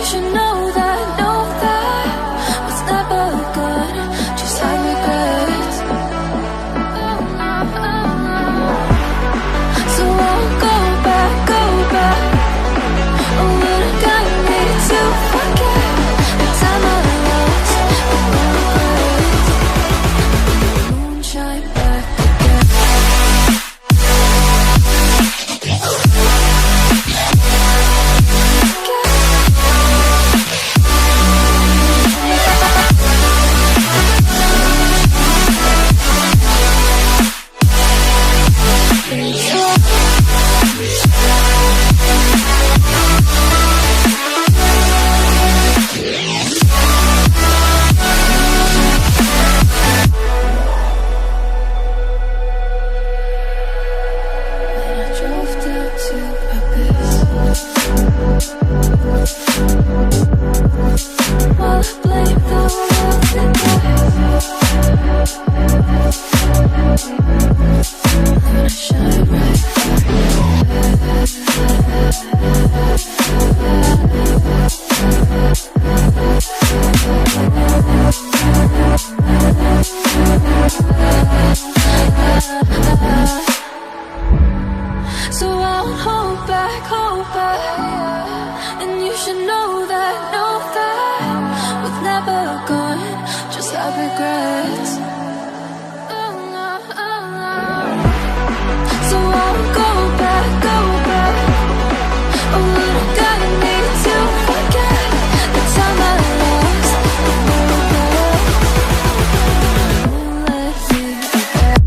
should know that was never good. Just had regrets. So I'll go back. Oh, would have got me to forget the time I lost. Moonshine back again. So I'll hold back, and you should know that was never good. Just have regrets. So I'll go back. Oh, would have got me to forget the time I lost. Won't let me forget.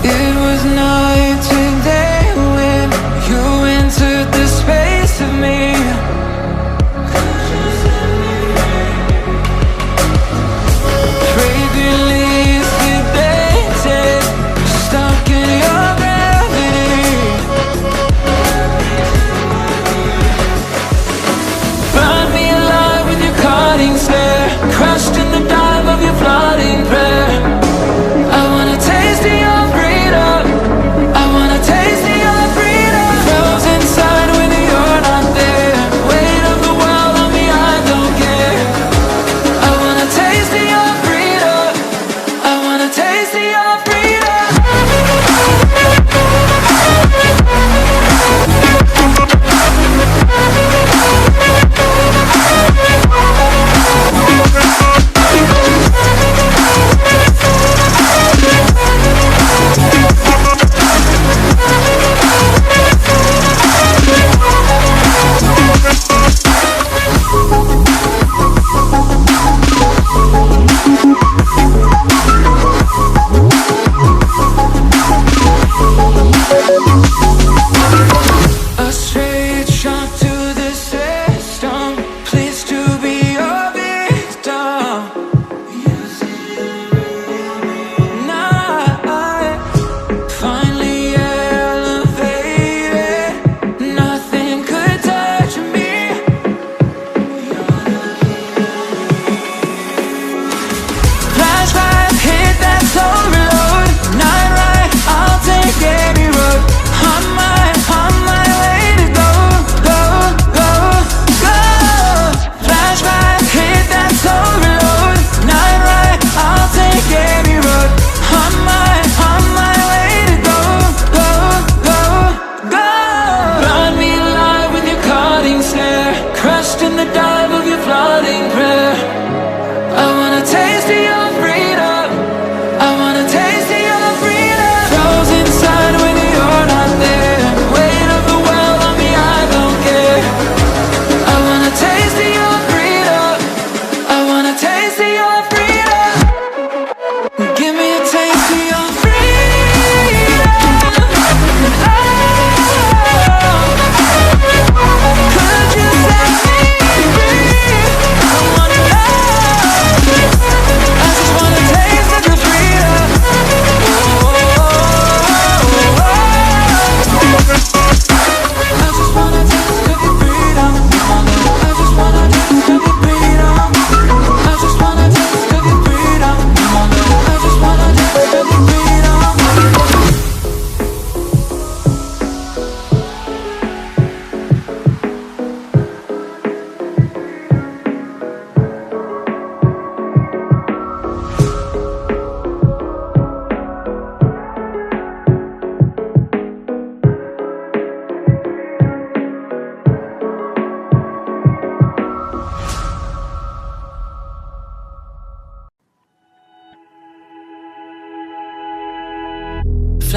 It was night and day when you entered the space of me. Fragrant leaves debated, stuck in your gravity.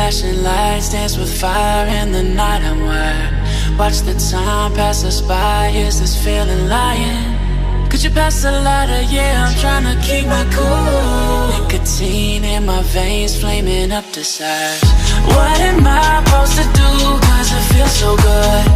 Flashing lights dance with fire in the night. I'm wired. Watch the time pass us by. Is this feeling lying? Could you pass the lighter? Yeah, I'm trying to keep my cool. Nicotine in my veins, flaming up desires. What am I supposed to do? Cause it feels so good.